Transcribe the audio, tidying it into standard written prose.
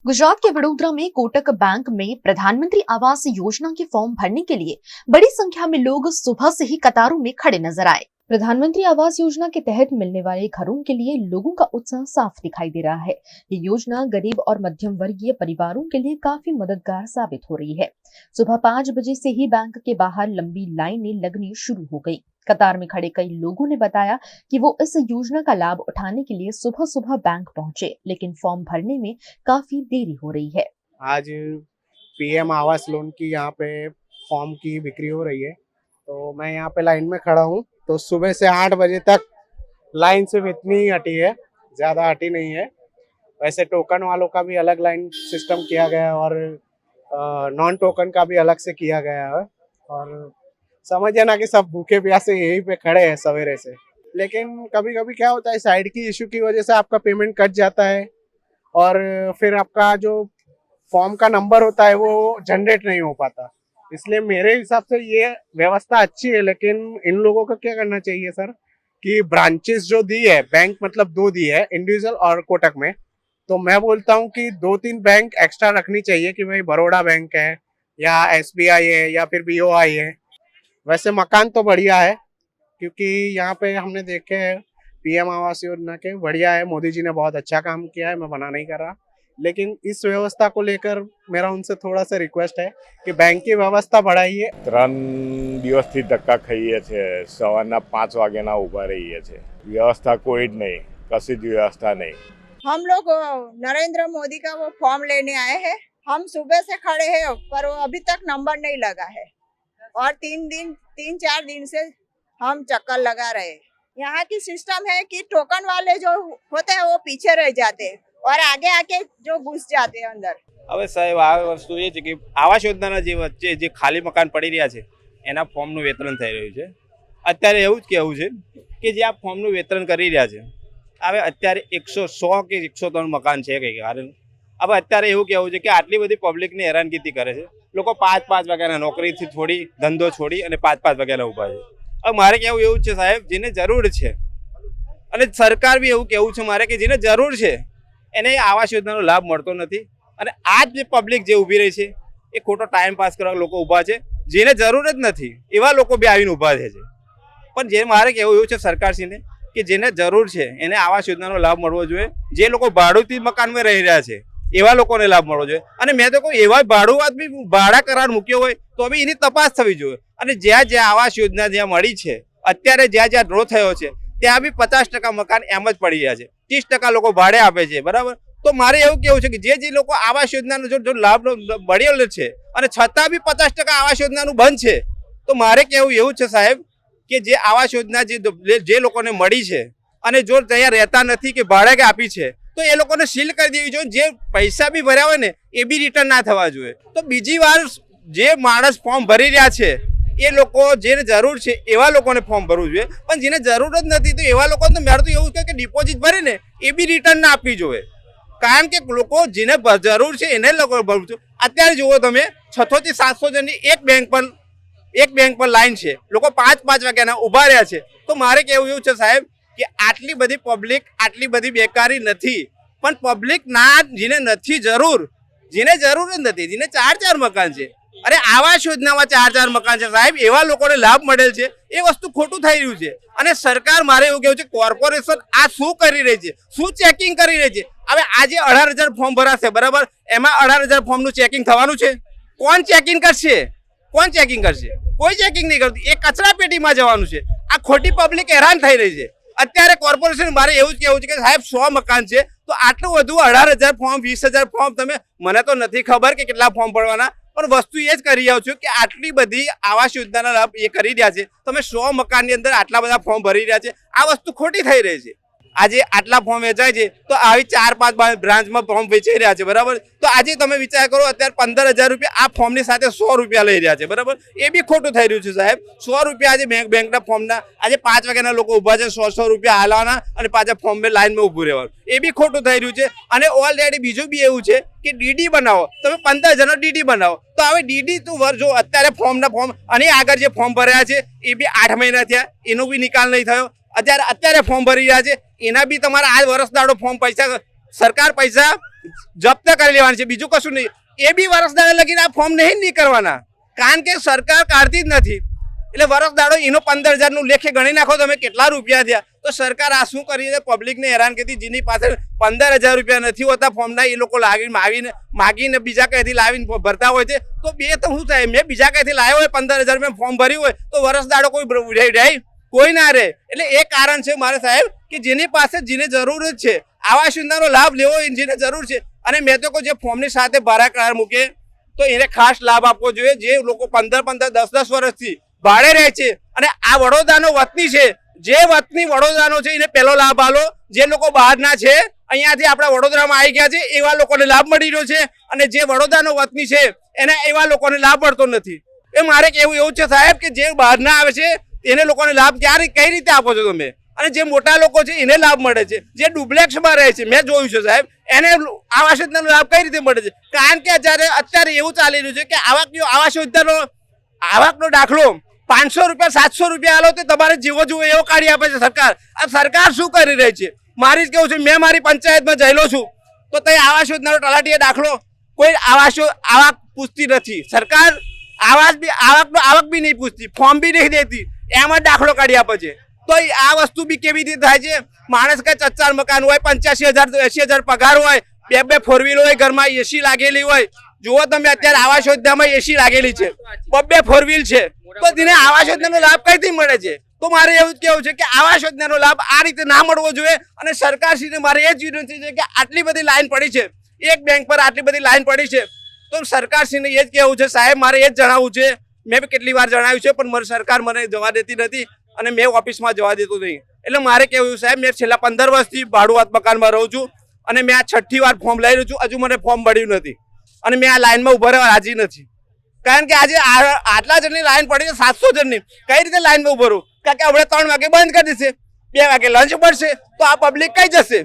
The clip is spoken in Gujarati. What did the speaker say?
गुजरात के वडोदरा में कोटक बैंक में प्रधानमंत्री आवास योजना के फॉर्म भरने के लिए बड़ी संख्या में लोग सुबह से ही कतारों में खड़े नजर आए। प्रधानमंत्री आवास योजना के तहत मिलने वाले घरों के लिए लोगों का उत्साह साफ दिखाई दे रहा है। ये योजना गरीब और मध्यम वर्गीय परिवारों के लिए काफी मददगार साबित हो रही है। सुबह 5 बजे से ही बैंक के बाहर लंबी लाइनें लगनी शुरू हो गई। कतार में खड़े कई लोगों ने बताया कि वो इस योजना का लाभ उठाने के लिए सुबह सुबह बैंक पहुंचे, लेकिन फॉर्म भरने में काफी देरी हो रही है। आज पीएम आवास लोन की यहाँ पे फॉर्म की बिक्री हो रही है, तो मैं यहाँ पे लाइन में खड़ा हूँ। तो सुबह से 8 बजे तक लाइन सिर्फ इतनी ही हटी है, ज़्यादा हटी नहीं है। वैसे टोकन वालों का भी अलग लाइन सिस्टम किया गया है और नॉन टोकन का भी अलग से किया गया है। और समझिए ना कि सब भूखे प्यासे यहीं पे खड़े हैं सवेरे से। लेकिन कभी कभी क्या होता है, साइड की इशू की वजह से आपका पेमेंट कट जाता है और फिर आपका जो फॉर्म का नंबर होता है वो जनरेट नहीं हो पाता। इसलिए मेरे हिसाब से ये व्यवस्था अच्छी है, लेकिन इन लोगों को क्या करना चाहिए सर कि ब्रांचेस जो दी है, बैंक मतलब 2 दी है, इंडिविजुअल और कोटक में, तो मैं बोलता हूँ कि 2-3 बैंक एक्स्ट्रा रखनी चाहिए कि भाई बड़ौदा बैंक है या SBI है या फिर BOI है। वैसे मकान तो बढ़िया है, क्योंकि यहाँ पे हमने देखे हैं पीएम आवास योजना के बढ़िया है। मोदी जी ने बहुत अच्छा काम किया है, मैं मना नहीं कर रहा, लेकिन इस व्यवस्था को लेकर मेरा उनसे थोड़ा सा रिक्वेस्ट है कि बैंक की व्यवस्था बढ़ाइए। 3 દિવસથી ધક્કા ખાઈએ છે, સવારના 5 વાગ્યાના ઊભા રહીએ છે। વ્યવસ્થા કોઈ જ નહીં, કશી જ વ્યવસ્થા नहीं। हम लोग नरेंद्र मोदी का वो फॉर्म लेने आए हैं। हम सुबह से खड़े हैं पर वो अभी तक नंबर नहीं लगा है और 3-4 दिन से हम चक्कर लगा रहे हैं। यहाँ की सिस्टम है कि टोकन वाले जो होते हैं वो पीछे रह जाते हैं और आगे आके जो घुस जाते हैं अंदर। હવે સાહેબ આ વસ્તુ એ છે કે આવાસ યોજનાના જે વચ્ચે જે ખાલી મકાન પડી રહ્યા છે એના ફોર્મનું વિતરણ થઈ રહ્યું છે। અત્યારે એવું જ કહેવું છે કે જે આ ફોર્મનું વિતરણ કરી રહ્યા છે, હવે અત્યારે 100 કે 103 મકાન છે કંઈક કારણ। હવે અત્યારે એવું કહેવું છે કે આટલી બધી પબ્લિકને હેરાનગતિ કરે છે લોકો। 5-5 વાગ્યાના નોકરીથી છોડી, ધંધો છોડી અને 5-5 વાગ્યાના ઊભા છે। હવે મારે કહેવું એવું છે સાહેબ, જેને જરૂર છે, અને સરકાર બી એવું કહેવું છે મારે કે જેને જરૂર છે એને આવાસ યોજનાનો લાભ મળતો નથી। અને આ જ પબ્લિક જે ઊભી રહી છે એ ખોટો ટાઈમ પાસ કરવા લોકો ઊભા છે। જેને જરૂર જ નથી એવા લોકો બી આવીને ઊભા છે। પણ જે મારે કહેવું એવું છે સરકારશ્રીને કે જેને જરૂર છે એને આવાસ યોજનાનો લાભ મળવો જોઈએ। જે લોકો ભાડુથી મકાનમાં રહી રહ્યા છે એવા લોકોને લાભ મળવો જોઈએ। અને મેં તો કોઈ એવા ભાડુઆત બી ભાડા કરાર મૂક્યો હોય તો બી એની તપાસ થવી જોઈએ। અને જ્યાં જ્યાં આવાસ યોજના જ્યાં મળી છે, અત્યારે જ્યાં જ્યાં ડ્રો થયો છે ત્યાં બી 50% મકાન એમ જ પડી રહ્યા છે, 30% લોકો ભાડે આપે છે, બરાબર। તો મારે એવું કેવું છે કે જે લોકો આવાસ યોજનાનો જો લાભ મળેલો છે અને છતાં બી 50% આવાસ યોજનાનું બંધ છે, તો મારે કેવું એવું છે સાહેબ કે જે આવાસ યોજના જે લોકોને મળી છે અને જો ત્યાં રહેતા નથી કે ભાડે આપી છે તો એ લોકોને સીલ કરી દેવી જોઈએ। જે પૈસા બી ભર્યા હોય ને એ બી રિટર્ન ના થવા જોઈએ। તો બીજી વાર જે માણસ ફોર્મ ભરી રહ્યા છે એ લોકો જેને જરૂર છે એવા લોકોને ફોર્મ ભરવું જોઈએ, પણ જેને જરૂર જ નથી તો એવા લોકોને તો મારે તો એવું કે ડિપોઝિટ ભરીને એ બી રિટર્ન ના આપવી જોઈએ। કારણ કે લોકો જેને જરૂર છે એને લોકો ભરવું જોઈએ। અત્યારે જુઓ તમે 600 થી 700 જણની એક બેંક પર લાઈન છે, લોકો 5-5 વાગ્યાના ઊભા રહ્યા છે। તો મારે કહેવું એવું છે સાહેબ કે આટલી બધી પબ્લિક, આટલી બધી બેકારી નથી, પણ પબ્લિક ના, જેને નથી જરૂર, જેને જરૂર જ નથી, જેને 4-4 મકાન છે, અરે આવાસ યોજનામાં 4-4 મકાન છે સાહેબ, એવા લોકોને લાભ મળેલ છે, એ વસ્તુ ખોટું થઈ રહ્યું છે। અને સરકાર, મારે એવું કહેવું છે, કોર્પોરેશન આ શું કરી રહી છે, શું ચેકિંગ કરી રહી છે? હવે આજે 18,000 ફોર્મ ભરાશે, બરાબર, એમાં 18,000 ફોર્મનું ચેકિંગ થવાનું છે। કોણ ચેકિંગ કરશે? કોણ ચેકિંગ કરશે? કોઈ ચેકિંગ નહીં કરતું, એ કચરા પેટીમાં જવાનું છે। આ ખોટી પબ્લિક હેરાન થઈ રહી છે। અત્યારે કોર્પોરેશન, મારે એવું જ કહેવું છે કે સાહેબ 100 મકાન છે તો આટલું બધું 18,000 ફોર્મ, 20,000 ફોર્મ, તમે, મને તો નથી ખબર કે કેટલા ફોર્મ ભરવાના, પણ વસ્તુ એ જ કરી રહ્યો છું કે આટલી બધી આવાસ યોજનાના લાભ એ કરી રહ્યા છે, તમે 100 મકાનની અંદર આટલા બધા ફોર્મ ભરી રહ્યા છે, આ વસ્તુ ખોટી થઈ રહી છે। આજે આટલા ફોર્મ વેચાય છે તો આવી 4-5 બ્રાન્ચમાં ફોર્મ વેચાઈ રહ્યા છે, બરાબર। તો આજે તમે વિચાર કરો, અત્યારે 15,000 રૂપિયા આ ફોર્મની સાથે 100 રૂપિયા લઈ રહ્યા છે, બરાબર, એ બી ખોટું થઈ રહ્યું છે સાહેબ। 100 રૂપિયા આજે બેંકના ફોર્મના આજે 5 વાગ્યાના લોકો ઊભા છે, 100 રૂપિયા હાલવાના અને પાછા ફોર્મ લાઈનમાં ઊભું રહેવાનું, એ બી ખોટું થઈ રહ્યું છે। અને ઓલરેડી બીજું બી એવું છે કે ડીડી બનાવો, તમે 15,000નો ડીડી બનાવો, તો હવે ડીડી તું જો અત્યારે ફોર્મ અને આગળ જે ફોર્મ ભર્યા છે એ બી 8 મહિના થયા, એનો બી નિકાલ નહીં થયો। અત્યારે ફોર્મ ભરી રહ્યા છે એના બી તમારા આ વર્ષ દાડો ફોર્મ પૈસા, સરકાર પૈસા જપ્ત કરી લેવાની છે, બીજું કશું નહીં. એ બી વરસદાડા લગીને આ ફોર્મ નહીં કરવાના, કારણ કે સરકાર કાઢતી જ નથી. એટલે વરસદાડો એનો 15,000 લેખે ગણી નાખો તમે કેટલા રૂપિયા થયા. તો સરકાર આ શું કરી છે? પબ્લિકને હેરાન કરતી. જેની પાસે 15,000 રૂપિયા નથી હોતા ફોર્મના, એ લોકો માગીને બીજા કઈથી લાવીને ભરતા હોય છે. તો બે તો શું થાય? મેં બીજા કઈથી લાવ્યો હોય 15,000 રૂપિયા ફોર્મ ભર્યું હોય તો વરસદાડો કોઈ ના રહે. એટલે એ કારણ છે મારે સાહેબ કે જેની પાસે જેને જરૂર છે આવાસ યોજનાનો લાભ લેવો જેને જરૂર છે. અને મેં તો કહું જે ફોર્મની સાથે ભાડા કરાર મૂકે તો એને ખાસ લાભ આપવો જોઈએ. જે લોકો 15-15, 10-10 વર્ષથી ભાડે રહે છે અને આ વડોદરાનો વતની છે, જે વતની વડોદરાનો છે એને પહેલો લાભ આલો. જે લોકો બહારના છે અહીંયાથી આપણા વડોદરામાં આવી ગયા છે એવા લોકોને લાભ મળી રહ્યો છે, અને જે વડોદરાનો વતની છે એને એવા લોકોને લાભ મળતો નથી. એ મારે કહેવું એવું છે સાહેબ કે જે બહારના આવે છે એને લોકોને લાભ કઈ રીતે આપો છો તમે? અને જે મોટા લોકો છે એને લાભ મળે છે, જે ડુપ્લેક્સમાં રહે છે મેં જોયું છે સાહેબ, એને આવાસ યોજનાનો લાભ કઈ રીતે મળે છે? કારણ કે અત્યારે એવું ચાલી રહ્યું છે કે આવાસ યોજનાનો આવકનો દાખલો 500 રૂપિયા 700 રૂપિયા આલો તો તમારે જેવો જુઓ એવો કાઢી આપે છે સરકાર. આ સરકાર શું કરી રહી છે મારી જ કેવું છે. મેં મારી પંચાયતમાં જયેલો છું તો તે આવાસ યોજનાનો તલાટીએ દાખલો કોઈ આવક પૂછતી નથી. સરકાર આવક બી નહીં પૂછતી, ફોર્મ બી નહીં દેતી, એમાં દાખલો કાઢી આપે છે. તો આ વસ્તુ બી કેવી રીતે થાય છે? માણસ કઈ 4 મકાન હોય, 85,000 80,000 પગાર હોય, 2 4 વ્હીલ હોય, ઘરમાં એસી લાગેલી હોય. જુઓ તમે અત્યારે આવાસ યોજનામાં એસી લાગેલી છે, 2 4 વ્હીલ છે, તો તેને આવાસ યોજનાનો લાભ કઈથી મળે છે? તો મારે એવું જ કહેવું છે કે આવાસ યોજનાનો લાભ આ રીતે ના મળવો જોઈએ. અને સરકારશ્રીને મારે એ જ વિનંતી છે કે આટલી બધી લાઈન પડી છે, એક બેંક પર આટલી બધી લાઈન પડી છે, તો સરકારશ્રીને એ જ કહેવું છે સાહેબ, મારે એ જ જણાવવું છે. મેં બી કેટલી વાર જણાવ્યું છે પણ મારી સરકાર મને જવા દેતી નથી અને મેં ઓફિસમાં જવા દેતું નહીં. એટલે મારે કહેવું સાહેબ, મેં છેલ્લા 15 વર્ષથી ભાડુઆત મકાનમાં રહું છું અને મેં આ 6ઠ્ઠી વાર ફોર્મ લઈ રહ્યું છું. હજુ મને ફોર્મ મળ્યું નથી અને મેં આ લાઈનમાં ઉભા રહેવા રાજી નથી. કારણ કે આજે આટલા જણની લાઈન પડી છે, 700 જણની. કઈ રીતે લાઈનમાં ઉભા રહું? કારણ કે હવે 3 વાગે બંધ કરી દેશે, 2 વાગે લંચ પડશે, તો આ પબ્લિક કઈ જશે?